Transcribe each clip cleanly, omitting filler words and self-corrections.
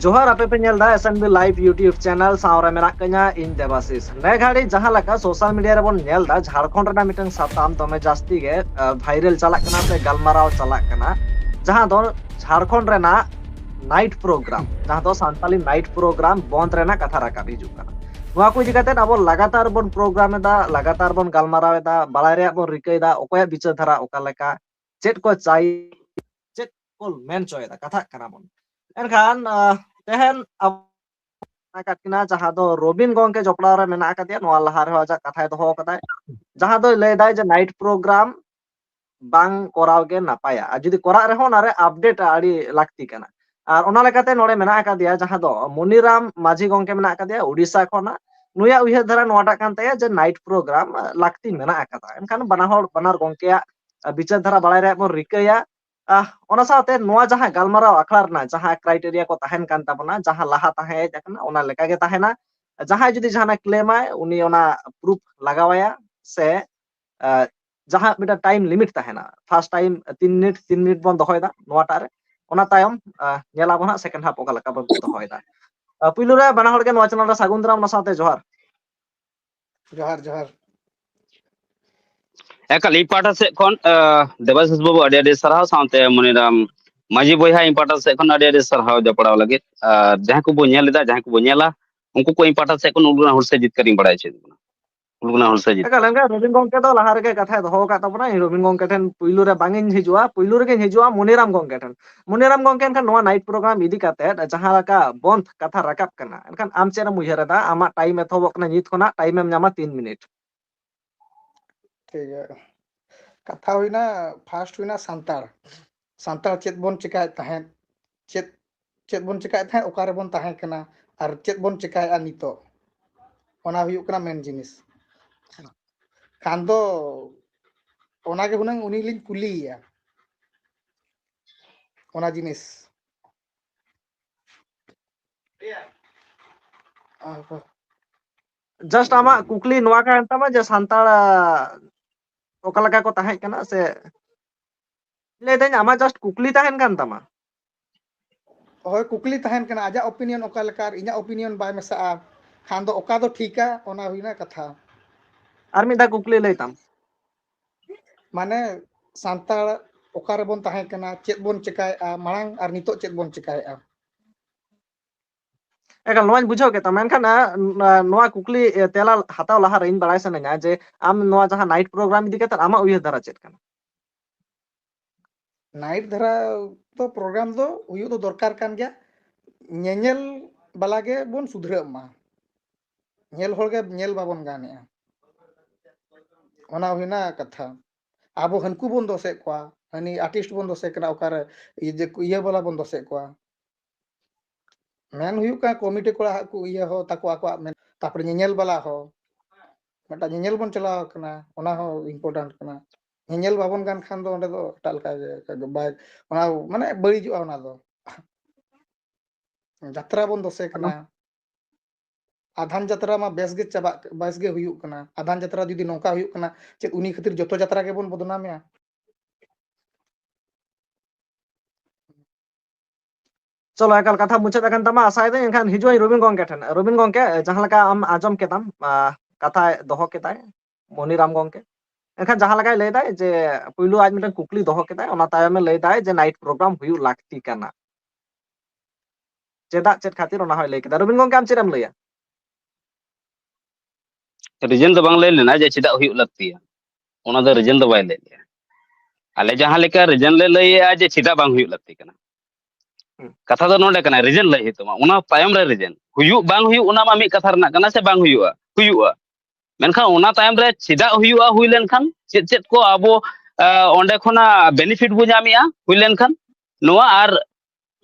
जोहार आपे पे नेल दा एसएनबी लाइव यूट्यूब चैनल सावरे मेना कन्या इन देवाशीष ने घाड़ी जहां लका सोशल मीडिया रे बोन नेल दा झारखंड रे मिटन साताम दमे जास्ती गे वायरल चला कना से गलमाराव चला कना जहां दो झारखंड रे ना नाइट प्रोग्राम जहां दो सांताली नाइट प्रोग्राम बंद रे ना कथा राका हिजु कना नोआ को जिगाते अब लगातार बोन प्रोग्राम एदा लगातार बोन गलमाराव एदा बालाय रे बोन रिकैदा ओकया बिचार धारा ओका लेका चेट को चाइ चेट को मेन चोयदा कथा कना बोन एनखान तेहन किना जहां दो रोबिन गोंके जपड़ा रे मेना कदिया नोआ लहा रे आजा कथाय दोहो कदाय जहां दो लay दाय जे नाइट प्रोग्राम बांग कोराव गे नापाया आ जुदी कोरा रे हो ना रे अपडेट आड़ी लाक्ति कना आर ओना लेकाते नोडे मेना कदिया जहां दो मुनिराम माझी गोंके मेना कदिया उड़ीसा खोना नुया उहे धरा नोटा कान तया जे नाइट प्रोग्राम लाक्ति मेना कदा एनखान बानार गोंके बिचार धारा बालाय रे बो रिकैया ओना साथे नोआ जहां गलमाराव आखड़ा रना जहां क्राइटेरिया को तहन कान ताबना जहां लहा ताहे जकना ओना लेका गे ताहेना जहां जुदी जहां क्लेमाय उनी ओना प्रूफ लगावाया से जहां मिटा टाइम लिमिट ताहेना फर्स्ट टाइम 3 मिनट बन दोहयदा नोआटा रे ओना तायम नेला बना सेकंड हाफ ओका लेका बन दोहयदा पुइलु रे बाना हड़ गे नोआ चैनल रे सागुन दाराम साथे जोहार जोहार जोहार एकल इपाटा से कोन देवाशीष बाबू अडे अडे सरहाव सामते मनिराम माझी बोया इपाटा से कोन अडे अडे सरहाव जपड़ाव लगे जहां को बो नेल दा जहां को बो नेला उनको को इपाटा से कोन उलगुना हुल से जित करिंग बड़ाय छे उलगुना हुल से जित एकल लंगा रोबिन गोंके दो लहा रे कथा दोहो का तबना रोबिन गोंके ठन पुइलु रे बांगिन हिजुआ पुइलु रे हिजुआ मुनिराम गोंके ठन मुनिराम गोंके एनखान नोआ नाइट प्रोग्राम इदी काते जहां लका बंद कथा राकाब कना एनखान आम चेरा मुहिरा दा आमा टाइम एथोबक कना नित खोना टाइम एम न्यामा 3 मिनिट ठीक है कथा हुईना फास्ट हुईना सांतार सांतार चेत बोन चिकाय ताहें चेत बोन चिकाय ताहें ओकारे बोन ताहें कना आर चेत बोन चिकाय आ नितो ओना हुयुक कना मेन जिनिस कांदो ओना गे हुनंग उनी लिंग कुलिया ओना जिनिस जस्ट आमा कुकली नोआ का तमा जे सांतार ओका लका को ताहें कना से ले देन आमा जस्ट कुकली ताहेन कान तमा होय कुकली ताहेन कना आजा ओपिनियन ओका लका इना ओपिनियन बाय मेसा खान दो ओका दो ठीका ओना हुईना कथा आर मिदा कुकली लैताम माने सांतार ओकारे बोन ताहें कना चेत बोन चिकाय आ मांग आर नितो चेत बोन चिकाय आ एकल नोआ बुझाव के तम एनखान नोआ कुकली तेला हताव लहा रे इन बड़ाय सनना जे आम नोआ जहां नाइट प्रोग्राम इदी कतर आमा उयह धरा चेत कना नाइट धरा तो प्रोग्राम दो हुयु तो दरकार कान गया नेनेल बालागे बोन सुधरे मा नेल होलगे नेल बाबन गाने ओना हुइना कथा आबो हनकु बोन दोसे क्वा हनी आर्टिस्ट बोन दोसे कना ओकार ये वाला बोन दोसे क्वा मेन हुयु का कमिटी कोला को ये हो ताको आको मेन तापर नेनेल बाला हो मटा नेनेल बोन चला कना ओना हो इम्पोर्टेंट कना नेनेल बाबन गान खान दो ओंडे दो टाल का बाय ओना माने बळिजु ओना दो यात्रा बोन दोसे कना आधान यात्रा मा बेस गे चबा बेस गे हुयु कना आधान यात्रा जुदी नोका हुयु कना चे उनी खातिर जतो यात्रा गे बोन बदनामया चलो एकल कथा मुचाद अकन तमा आसाय दे एनखान हिजुई रोबिन गोंके ठन रोबिन गोंके जहां लका आम आजम केताम कथा दोहो केताय मुनिराम गोंके एनखान जहां लका लay दाय जे पुइलु आज मिटन कुकली दोहो केताय ओना तायमे लay दाय जे नाइट प्रोग्राम हुयु लाक्ति कना चेदा चेत खातिर ओना होय लay केदा रोबिन गोंके आम चेरम लैया रीजन तो बांग ले लेना जे चिदा हुयु लगतिया ओना दो रीजन तो बाय ले लिया आले जहां लेका रीजन ले लैया जे चिदा बांग हुयु लगति कना कथा दो नोडे कना रीजन लय हितमा ओना तायम रे रीजन हुयु बांग हुयु ओना मा मी कथा रना कना से बांग हुयुआ हुयुआ मेनखान ओना तायम रे चिदा हुयुआ हुई लेनखान चेत चेत को आबो ओंडे खोना बेनिफिट बु जामिया हुई लेनखान नोआ आर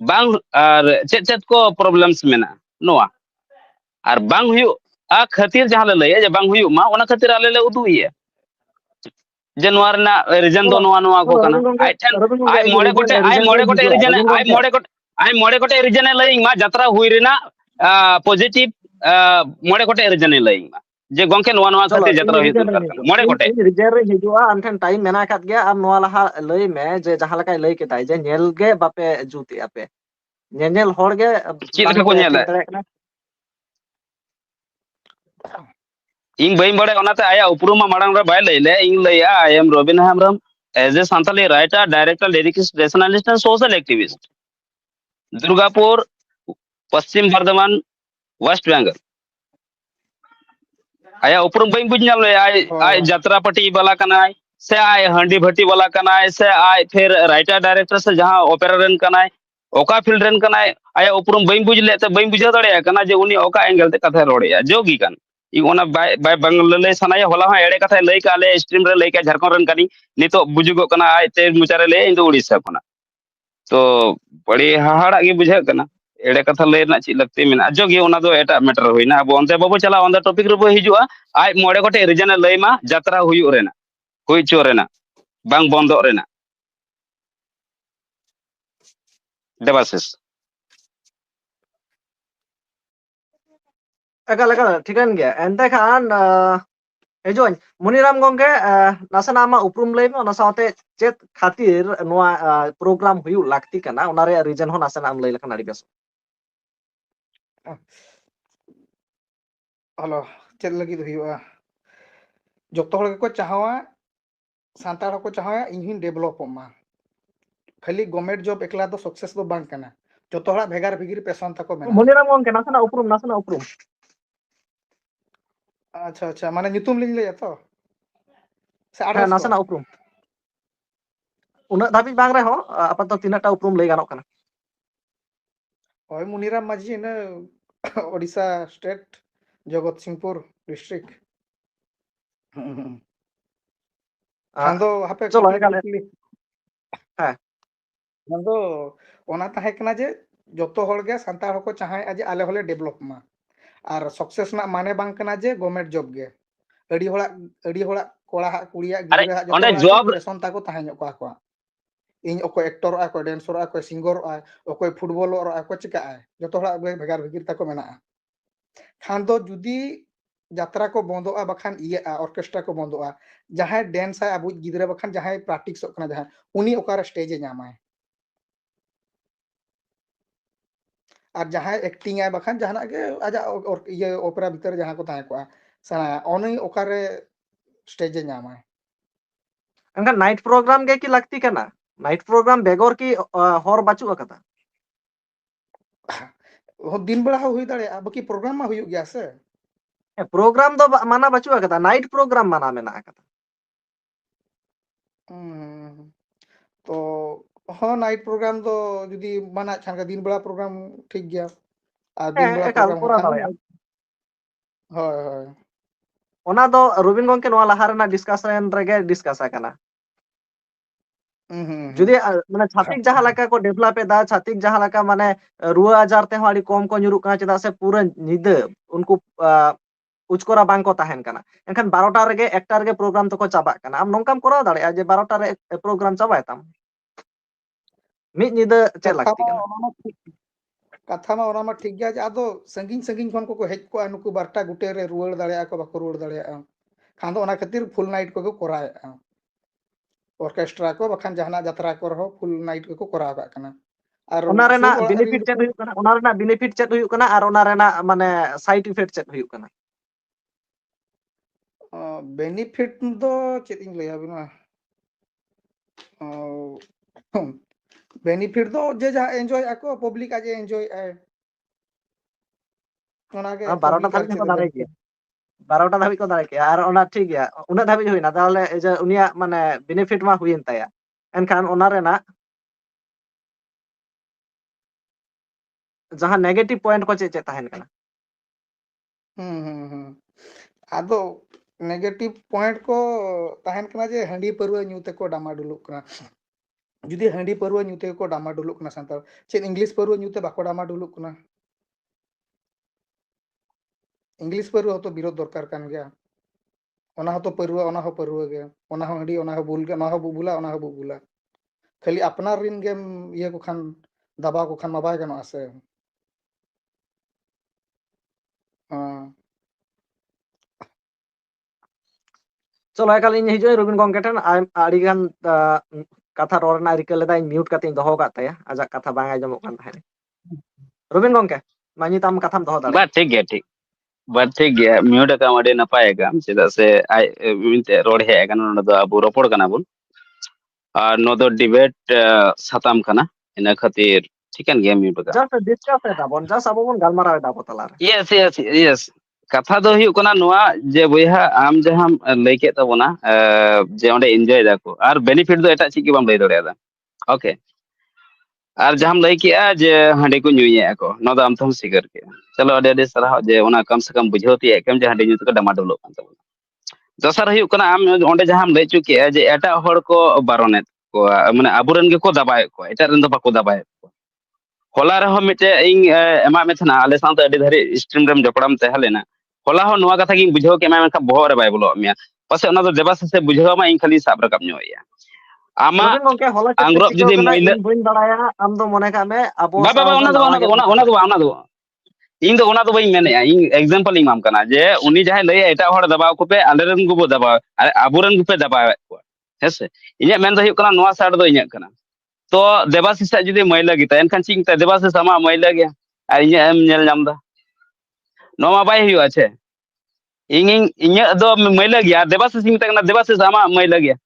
बांग आर चेत चेत को प्रॉब्लम्स मेना नोआ आर बांग हुयु आ खातिर जहां ले लय जे बांग हुयु मा ओना खातिर आले ले उदुइया जे नोआ रना रीजन दो नोआ को कना आई ठन आई मोड़े गोटे रीजन आई मोड़े गोटे रीजन लइंग मा यात्रा हुई रेना पॉजिटिव मोड़े गोटे रीजन लइंग मा जे गोंके नोआ खातिर यात्रा हुई दरकार मोड़े गोटे रीजन रे हिजुआ आमठन टाइम मेना कात गया आम नोआ लहा लय मे जे जहां लका लय केताय जे नेल गे बापे जुति आपे ᱧᱮᱧᱮᱞ ᱦᱚᱲ ᱜᱮ ᱪᱮᱫ ᱵᱟᱝ ᱞᱮᱠᱟ ᱠᱚ ᱠᱚ ᱮᱯᱷᱮᱠᱴ ᱧᱮᱞᱟ ᱫᱟᱲᱮᱭᱟᱜ ᱠᱟᱱᱟ ᱤᱧ ᱵᱟᱹᱧ ᱵᱟᱲᱟᱭᱟ ᱚᱱᱟᱛᱮ ᱟᱭᱟᱜ ᱩᱯᱨᱩᱢ ᱢᱟ ᱢᱟᱲᱟᱝ ᱨᱮ ᱵᱟᱭ ᱞᱟᱹᱭ ᱞᱮ ᱤᱧ ᱞᱟᱹᱭᱟ I am Robin Hembrom as a Santali writer, director, lyricist, rationalist and social activist. Durgapur Paschim Bardhaman West Bengal आया उपरुम बई बुझ नाम ले आय ᱦᱳᱭ आय ᱦᱳᱭ यात्रा पट्टी वाला कनाय से आय हंडी भट्टी वाला कनाय से आय फिर राइटर डायरेक्टर से जहां ओपेरा रन कनाय ओका फील्ड रन कनाय आया उपरुम बई बुझ ले ते बई बुझा दड़े कना जे उनी ओका एंगल ते कथा रोड़े जोगी कन इ ओना बाय बाय बंगले सनाय होला हा एड़े कथा लई का ले स्ट्रीम रे लई का झारखंड रन कनी नितो बुजुगो कना आय ते मुचारे ले इन उड़ीसा कना तो बड़ी हाहाड़ा गे बुझा कना एड़े कथा लय ना ची लगती मेना जोगी ओना दो एटा मैटर होइना अब ओनते बाबू चला ऑन द टॉपिक रे बो हिजुआ आय मोड़े गोटे रीजन लय मा यात्रा हुयु रेना हुई चो रेना बांग बंदो रेना देवाशिष ᱮᱠᱟᱞ ᱮᱠᱟᱞ ᱴᱷᱤᱠᱟᱹᱱ ᱜᱮᱭᱟ ᱮᱱᱛᱮ ᱠᱷᱟᱱ ᱦᱤᱡᱩᱜ ᱢᱩᱱᱤᱨᱟᱢ ᱜᱚᱝᱠᱮ ᱱᱟᱥᱮᱱᱟᱜ ᱟᱢᱟᱜ ᱩᱯᱨᱩᱢ ᱞᱟᱹᱭ ᱢᱮ ᱚᱱᱟ ᱥᱟᱶᱛᱮ ᱪᱮᱫ ᱠᱷᱟᱹᱛᱤᱨ ᱱᱚᱣᱟ ᱯᱨᱳᱜᱨᱟᱢ ᱦᱩᱭᱩᱜ ᱞᱟᱹᱠᱛᱤ ᱠᱟᱱᱟ ᱚᱱᱟ ᱨᱮᱭᱟᱜ ᱨᱤᱡᱮᱱ ᱦᱚᱸ ᱱᱟᱥᱮᱱᱟᱜ ᱮᱢ ᱞᱟᱹᱭ ᱞᱮᱠᱷᱟᱱ ᱟᱹᱰᱤ ᱵᱮᱥ ᱦᱮᱞᱳ ᱪᱮᱫ ᱞᱟᱹᱜᱤᱫ ᱦᱩᱭᱩᱜᱼᱟ ᱡᱚᱛᱚ ᱦᱚᱲ ᱜᱮᱠᱚ ᱪᱟᱦᱟᱣᱟ ᱥᱟᱱᱛᱟᱲ ᱦᱚᱸᱠᱚ ᱪᱟᱦᱟᱣᱟ ᱤᱧ ᱦᱚᱧ ᱰᱮᱵᱷᱞᱚᱯᱚᱜ ᱢᱟ ᱠᱷᱟᱹᱞᱤ ᱜᱚভर्नमेंट ᱡᱚᱵ ᱮᱠᱞᱟ ᱫᱚ ᱥᱟᱠᱥᱮᱥ ᱫᱚ ᱵᱟᱝ ᱠᱟᱱᱟ ᱡᱚᱛᱚ ᱦᱚᱲᱟᱜ ᱵᱷᱮᱜᱟᱨ ᱵᱷᱮᱜᱤᱨ ᱯᱮᱥᱚᱱ ᱛᱟᱠᱚ ᱢᱮᱱᱟᱜᱼᱟ ᱢᱩᱱᱤᱨᱟᱢ ᱜᱚᱝᱠᱮ ᱱᱟᱥᱮᱱᱟᱜ ᱩᱯᱨᱩᱢ ᱟᱪᱪᱷᱟ ᱟᱪᱪᱷᱟ ᱢᱟᱱᱮ ᱧᱩᱛᱩᱢ ᱞᱤᱧ ᱞᱟᱹᱭᱟ ᱛᱚ ᱥᱮ ᱦᱮᱸ ᱟᱰᱨᱮᱥ ᱠᱚ ᱱᱟᱥᱮᱱᱟᱜ ᱩᱯᱨᱩᱢ ᱩᱱᱟᱹᱜ ᱫᱷᱟᱹᱵᱤᱡ ᱵᱟᱝ ᱨᱮᱦᱚᱸ ᱟᱯᱟᱛᱚᱛᱚ ᱛᱤᱱᱟᱹᱜ ᱴᱟ ᱩᱯᱨᱩᱢ ᱞᱟᱹᱭ ᱜᱟᱱᱚᱜ ᱠᱟᱱᱟ ᱦᱳᱭ ᱢᱩᱱᱤᱨᱟᱢ ᱢᱟᱹᱡᱷᱤ ᱤᱱᱟᱹ ओडिशा स्टेट जगतसिंहपुर डिस्ट्रिक्ट ᱠᱷᱟᱱ ᱫᱚ ᱦᱟᱯᱮ ᱪᱚᱞᱚ ᱠᱩᱠᱞᱤ ᱮᱠᱟᱞ ᱠᱩᱠᱞᱤ ᱦᱮᱸ ᱠᱷᱟᱱ ᱫᱚ ᱚᱱᱟ ᱛᱟᱦᱮᱸ ᱠᱟᱱᱟ ᱡᱮ ᱡᱚᱛᱚ ᱦᱚᱲ ᱜᱮ ᱥᱟᱱᱛᱟᱲ ᱦᱚᱸᱠᱚ ᱪᱟᱦᱟᱣᱮᱜᱼᱟ ᱡᱮ ᱟᱞᱮ ᱦᱚᱸᱞᱮ ᱰᱮᱵᱷᱞᱚᱯ ᱢᱟ ᱟᱨ ᱥᱟᱠᱥᱮᱥ ᱨᱮᱱᱟᱜ ᱢᱟᱱᱮ ᱵᱟᱝ ᱠᱟᱱᱟ ᱡᱮ ᱜᱚভर्नमेंट ᱡᱚᱵ ᱜᱮ ᱟᱹᱰᱤ ᱦᱚᱲᱟᱜ ᱠᱚᱲᱟ ᱦᱟᱜ ᱠᱩᱲᱤᱭᱟᱜ अरे ᱜᱤᱫᱽᱨᱟᱹ ᱦᱟᱜ ᱡᱚᱛᱚ ओंडे ᱦᱚᱲᱟᱜ ᱜᱮ जॉब ᱯᱮᱥᱚᱱ ᱛᱟᱠᱚ ᱛᱟᱦᱮᱸ ᱧᱚᱜ ᱠᱚᱣᱟ ᱠᱚᱣᱟᱜ ᱤᱧ ᱚᱠᱚᱭ ᱮᱠᱴᱚᱨᱚᱜᱼᱟ ᱚᱠᱚᱭ ᱰᱮᱱᱥᱚᱨᱚᱜᱼᱟ ᱚᱠᱚᱭ ᱥᱤᱝᱜᱟᱨᱚᱜᱼᱟ ᱚᱠᱚᱭ ᱯᱷᱩᱴᱵᱚᱞᱚᱜᱼᱟ ᱚᱠᱚᱭ ᱪᱤᱠᱟᱹᱜᱼᱟᱭ ᱡᱚᱛᱚ ᱦᱚᱲᱟᱜ ᱵᱷᱮᱜᱟᱨ ᱵᱷᱮᱜᱤᱨ ᱛᱟᱠᱚ ᱢᱮᱱᱟᱜᱼᱟ ᱠᱷᱟᱱ ᱫᱚ ᱡᱩᱫᱤ ᱡᱟᱛᱨᱟ ᱠᱚ ᱵᱚᱱᱫᱚᱜᱼᱟ ᱵᱟᱠᱷᱟᱱ ᱤᱭᱟᱹᱜᱼᱟ ᱚᱨᱠᱮᱥᱴᱨᱟ ᱠᱚ ᱵᱚᱱᱫᱚᱜᱼᱟ ᱡᱟᱦᱟᱸᱭ ᱰᱮᱱᱥ ᱟᱭ ᱟᱵᱚ ᱜᱤᱫᱽᱨᱟᱹ ᱵᱟᱠᱷᱟᱱ ᱡᱟᱦᱟᱸᱭ ᱯᱨᱮᱠᱴᱤᱥᱚᱜ ᱠᱟᱱᱟ ᱡᱟᱦᱟᱸᱭ ᱩᱱᱤ ᱚᱠᱟᱨᱮ ᱥᱴᱮᱡᱮ ᱧᱟᱢᱟᱭ ᱟᱨ ᱡᱟᱦᱟᱸᱭ ᱮᱠᱴᱤᱝ ᱟᱭ ᱵᱟᱠᱷᱟᱱ ᱡᱟᱦᱟᱱᱟᱜ ᱜᱮ ᱟᱡᱟᱜ ᱤᱭᱟᱹ ᱚᱯᱮᱨᱟ ᱵᱷᱤᱛᱨᱤ ᱡᱟᱦᱟᱸ ᱠᱚ ᱛᱟᱦᱮᱸ ᱠᱚᱜᱼᱟ ᱥᱮᱬᱟᱭᱟ ᱩᱱᱤ ᱚᱠᱟᱨᱮ ᱥᱴᱮᱡᱮ ᱧᱟᱢᱟᱭ ᱮᱱᱠᱷᱟᱱ ᱱᱟᱭᱤᱴ ᱯᱨᱳᱜᱨᱟᱢ ᱜᱮ ᱠᱤ ᱞᱟᱹᱠᱛᱤ ᱠᱟᱱᱟ ᱱᱟᱭᱤᱴ ᱯᱨᱳᱜᱨᱟम ᱵᱮᱜᱚᱨ ᱠᱤ ᱦᱚᱨ ᱵᱟᱹᱪᱩᱜ ᱟᱠᱟᱫᱟ ᱫᱤᱱ ᱵᱮᱲᱟ ᱦᱚᱸ ᱦᱩᱭ ᱫᱟᱲᱮᱭᱟᱜᱼᱟ ᱵᱟᱠᱤ ᱯᱨᱳᱜᱨᱟᱢ ᱢᱟ ᱦᱩᱭᱩᱜ ᱜᱮᱭᱟ ᱥᱮ ᱯᱨᱳᱜᱨᱟम ᱫᱚ ᱢᱟᱱᱟ ᱵᱟᱹᱪᱩᱜ ᱟᱠᱟᱫᱟ ᱱᱟᱭᱤᱴ ᱯᱨᱳᱜᱨᱟम ᱢᱟᱱᱟ ᱢᱮᱱᱟᱜ ᱟᱠᱟᱫᱟ तो ᱦᱚᱸ ᱱᱟᱭᱤᱴ ᱯᱨᱳᱜᱨᱟᱢ ᱫᱚ ᱡᱩᱫᱤ ᱢᱟᱱᱟᱜ ᱠᱷᱟᱱ ᱫᱤᱱ ᱵᱮᱲᱟ ᱯᱨᱳᱜᱨᱟᱢ ᱴᱷᱤᱠ ᱜᱮᱭᱟ ᱟᱨ ᱫᱤᱱ ᱦᱮᱸ ᱵᱮᱲᱟ ᱮᱠᱟᱞ ᱯᱨᱳᱜᱨᱟᱢ ᱦᱚᱸ ᱠᱚᱨᱟᱣ ᱠᱷᱟᱱ ᱫᱟᱲᱮᱭᱟᱜᱼᱟ ᱦᱳᱭ ᱦᱳᱭ ᱚᱱᱟ ᱫᱚ ᱨᱚᱵᱤᱱ ᱜᱚᱝᱠᱮ ᱱᱚᱣᱟ ᱞᱟᱦᱟ ᱨᱮᱱᱟᱜ ᱰᱤᱥᱠᱟᱥᱚᱱ ᱨᱮᱜᱮ ᱰᱤᱥᱠᱟᱥ ᱟᱠᱟᱱᱟ ᱡᱩᱫᱤ ᱢᱟᱱᱮ ᱪᱷᱟᱛᱤᱠ ᱡᱟᱦᱟᱸ ᱞᱮᱠᱟ ᱠᱚ ᱰᱮᱵᱷᱞᱚᱯ ᱮᱫᱟ ᱪᱷᱟᱛᱤᱠ ᱡᱟᱦᱟᱸ ᱞᱮᱠᱟ ᱢᱟᱱᱮ ᱨᱩᱣᱟᱹ ᱟᱡᱟᱨ ᱛᱮᱦᱚᱸ ᱟᱹᱰᱤ ᱠᱚᱢ ᱠᱚ ᱧᱩᱨᱩᱜ ᱠᱟᱱᱟ ᱪᱮᱫᱟᱜ ᱥᱮ ᱯᱩᱨᱟᱹ ᱧᱤᱫᱟᱹ ᱩᱱᱠᱩ ᱩᱪᱠᱚᱨᱟ ᱵᱟᱝ ᱠᱚ ᱛᱟᱦᱮᱱ ᱠᱟᱱᱟ ᱮᱱᱠᱷᱟᱱ 12ᱴᱟ ᱨᱮᱜᱮ 1ᱴᱟ ᱨᱮᱜᱮ ᱯᱨᱳᱜᱨᱟᱢ ᱛᱚᱠᱚ ᱪᱟᱵᱟᱜ ᱠᱟᱱᱟ ᱟᱢ ᱱᱚᱝᱠᱟᱢ ᱠᱚᱨᱟᱣ ᱫᱟᱲᱮᱭᱟᱜᱼᱟ ᱡᱮ 12ᱴᱟ ᱨᱮ ᱯᱨᱳᱜᱨᱟम ᱪᱟᱵᱟᱭ ᱛᱟᱢ ᱢᱤᱫ ᱧᱤᱫᱟᱹ ᱪᱮᱫ ᱠᱟᱛᱷᱟ ᱞᱟᱹᱠᱛᱤ ᱢᱟ ᱠᱟᱱᱟ ᱚᱱᱟ ᱢᱟ ᱴᱷᱤᱠ ᱠᱟᱛᱷᱟ ᱢᱟ ᱚᱱᱟ ᱢᱟ ᱴᱷᱤᱠ ᱜᱮᱭᱟ ᱡᱮ ᱟᱫᱚ ᱥᱟᱺᱜᱤᱧ ᱥᱟᱺᱜᱤᱧ ᱠᱷᱚᱱ ᱠᱚ ᱦᱮᱡ ᱠᱚᱜᱼᱟ ᱱᱩᱠᱩ 12ᱴᱟ ᱜᱩᱴᱮ ᱨᱮ ᱨᱩᱣᱟᱹᱲ ᱫᱟᱲᱮᱭᱟᱜᱼᱟ ᱠᱚ ᱵᱟᱠᱚ ᱨᱩᱣᱟᱹᱲ ᱫᱟᱲᱮᱭᱟᱜᱼᱟ ᱠᱷᱟᱱ ᱫᱚ ᱚᱱᱟ ᱠᱷᱟᱹᱛᱤᱨ ᱯᱷᱩᱞ ᱱᱟᱭᱤᱴ ᱠᱚᱠᱚ ᱠᱚᱨᱟᱣᱮᱫᱼᱟ ᱚᱨᱠᱮᱥᱴᱨᱟ ᱠᱚ ᱵᱟᱠᱷᱟᱱ ᱡᱟᱦᱟᱱᱟᱜ ᱡᱟᱛᱨᱟ ᱠᱚ ᱨᱮᱦᱚᱸ ᱯᱷᱩᱞ ᱱᱟᱭᱤᱴ ᱠᱚᱠᱚ ᱠᱚᱨᱟᱣ ᱠᱟᱜ ᱠᱟᱱᱟ ᱟᱨ ᱚᱱᱟ ᱥᱩᱨ ᱨᱮᱱᱟᱜ ᱚᱲᱟᱜ ᱨᱮᱱ ᱵᱮନିᱯᱷᱤᱴ ᱪᱮᱫ ᱡᱚᱠᱷᱚᱱ ᱦᱩᱭᱩᱜ ᱠᱟᱱᱟ ᱚᱱᱟ ᱨᱮᱱᱟᱜ ᱵᱮनिᱯᱷᱤᱴ ᱪᱮᱫ ᱦᱩᱭᱩᱜ ᱠᱟᱱᱟ ᱟᱨ ᱚᱱᱟ ᱨᱮᱱᱟᱜ ᱢᱟᱱᱮ ᱥᱟᱭᱤᱰ ᱤᱯᱷᱮᱠᱴ ᱪᱮᱫ ᱦᱩᱭᱩᱜ ᱠᱟᱱᱟ ᱵᱮᱱᱤᱯᱷᱤᱴ ᱫᱚ ᱪᱮᱫ ᱤᱧ ᱞᱟᱹᱭᱟᱵᱤᱱᱟ बेनिफिट दो जे जहाँ एंजॉय आको पब्लिक आज एंजॉय आए ᱚᱱᱟᱜᱮ 12টা ᱯᱟᱵᱽᱞᱤᱠ ᱟᱨ ᱫᱷᱟᱹᱵᱤᱡ ᱪᱮᱫ ᱦᱚᱸᱠᱚ ᱫᱟᱲᱮ ᱜᱮᱭᱟ ᱵᱮᱱᱤᱯᱷᱤᱴ 12টা ᱫᱷᱟᱹᱵᱤᱡ ᱠᱚ ᱫᱟᱲᱮ ᱠᱮᱭᱟ ᱟᱨ ᱚᱱᱟ ᱴᱷᱤᱠ ᱜᱮᱭᱟ ᱩᱱᱟᱹᱜ ᱫᱷᱟᱹᱵᱤᱡ ᱦᱩᱭᱱᱟ ᱛᱟᱦᱚᱞᱮ ᱡᱮ ᱩᱱᱤᱭᱟᱜ ᱢᱟᱱᱮ ᱵᱮনিফᱤᱴ ᱢᱟ ᱦᱩᱭᱮᱱ ᱛᱟᱭᱟ ᱮᱱᱠᱷᱟᱱ ᱚᱱᱟ ᱨᱮᱱᱟᱜ ᱡᱟᱦᱟᱸ ᱱᱮᱜᱮᱴᱤᱵᱷ ᱯᱚᱭᱮंᱴ ᱠᱚ ᱪᱮᱫ ᱪᱮᱫ ᱛᱟᱦᱮᱱ ᱠᱟᱱᱟ ᱟᱫᱚ नेगेटिव पॉइंट को तहन कना जे हंडी परवा ᱧᱩ ᱛᱮᱠᱚ ᱰᱟᱢᱟᱰᱩᱞᱩᱜ ᱠᱟᱱᱟ ᱡᱩᱫᱤ ᱦᱟᱺᱰᱤ ᱯᱟᱹᱨᱣᱟᱹ ᱧᱩ ᱛᱮᱠᱚ ᱰᱟᱢᱟᱰᱩᱞᱩᱜ ᱠᱟᱱᱟ ᱥᱟᱱᱛᱟᱲ ᱪᱮᱫ ᱤᱝᱞᱤশ ᱯᱟᱹᱨᱣᱟᱹ ᱧᱩ ᱛᱮ ᱵᱟᱠᱚ ᱰᱟᱢᱟᱰᱩᱞᱩᱜ ᱠᱟᱱᱟ इंग्लिश परुआ तो विरोध दरकार कान गया ओना हो तो परुआ ओना हो परुआ गया ओना हो हंडी ओना हो बुल गया ओना हो बुबुला ओना हो बुबुला खाली अपना रिन गेम ये को खान दबाव को खान मबाय गनो आसे हाँ चलो एकाल ᱤᱧ ᱦᱤᱡᱩᱜ ᱨᱚᱵᱤᱱ ᱜᱚᱝᱠᱮ ᱴᱷᱮᱱ ᱟᱹᱰᱤ ᱜᱟᱱ ᱠᱟᱛᱷᱟ ᱨᱚᱲ ᱨᱮᱱᱟᱜ ᱨᱤᱠᱟᱹ ᱞᱮᱫᱟ ᱤᱧ ᱢᱤᱭᱩᱴ ᱠᱟᱛᱮ ᱤᱧ ᱫᱚᱦᱚ ᱠᱟᱜ ᱛᱟᱭᱟ ᱟᱡᱟᱜ ᱠᱟᱛᱷᱟ ᱵᱟᱝ ᱟᱸᱡᱚᱢᱚᱜ ᱠᱟᱱ ᱛᱟᱦᱮᱸᱫ Robin gongke, mani tam katham doho Ba dare. ठीक गया ठीक ba ठीक गया म्यूट का अडी नपाय का चेदा से आई मिनते रोड हे kana नोड दो अबु रोपड़ kana बुन और नो दो डिबेट साताम kana ina khatir ठीकन गया म्यूट का Just discuss eta bon, just abo bon galmarao eta abo talare. yes yes yes कथा दो हुई कना नोआ जे बयहा आम जहां लई के तबोना जे ओंडे एंजॉय दाको और बेनिफिट दो एटा ची की बाम लई दड़ेदा ओके और जहां लई के जे हांडे को न्यूये को नो दा आम थम सिगर के चलो अडे अडे सराह जे ओना कम से कम बुझौती है कम जे हांडे न्यू तो डमा डलो कान तबोना दसर हुई कना आम ओंडे जहां लई चुके जे एटा हड़ को बारोनेत को माने आबुरन के को दबाए को एटा रन दो बाको दबाए होला रहो मिटे इन एमा में थना आले साउंड अडी धरी स्ट्रीम रम जपड़ाम तहलेना होला हो नोआ कथा गिन बुझाव के मैं का बोह रे बाय बोलो मिया पसे ओना दो देबास से बुझाव मा इन खाली साब रकम न्योया आमा Robin gongke hola chete आंग्रोब chikau जुदी kana मैला in buin daraya am do mone ka me abo बा बा sao do nawa ge ओना दो ओना दो इन दो ओना दो बई मेने इन एग्जांपल इन माम कना जे उनी जहां लय एटा हड़ दबाव को पे आलेरन को बो दबाव आबुरन को पे दबाव को हेसे इnya मेन दो हुई कना नोआ साइड दो इnya कना तो देबासिस जुदी मैला गिता एनखान चिंग ता देबासिस आमा मैला गया और इnya एम नेल नाम दा नोमा बाय हुई আছে ᱤᱧ ᱤᱧᱟᱹᱜ ᱫᱚ ᱢᱟᱹᱭᱞᱟᱹ ᱜᱮᱭᱟ ᱫᱮᱵᱟᱥᱤᱥ ᱤᱧ ᱢᱮᱛᱟᱜ ᱠᱟᱱᱟ ᱫᱮᱵᱟᱥᱤᱥ ᱟᱢᱟᱜ ᱢᱟᱹᱭᱞᱟᱹ ᱜᱮᱭᱟ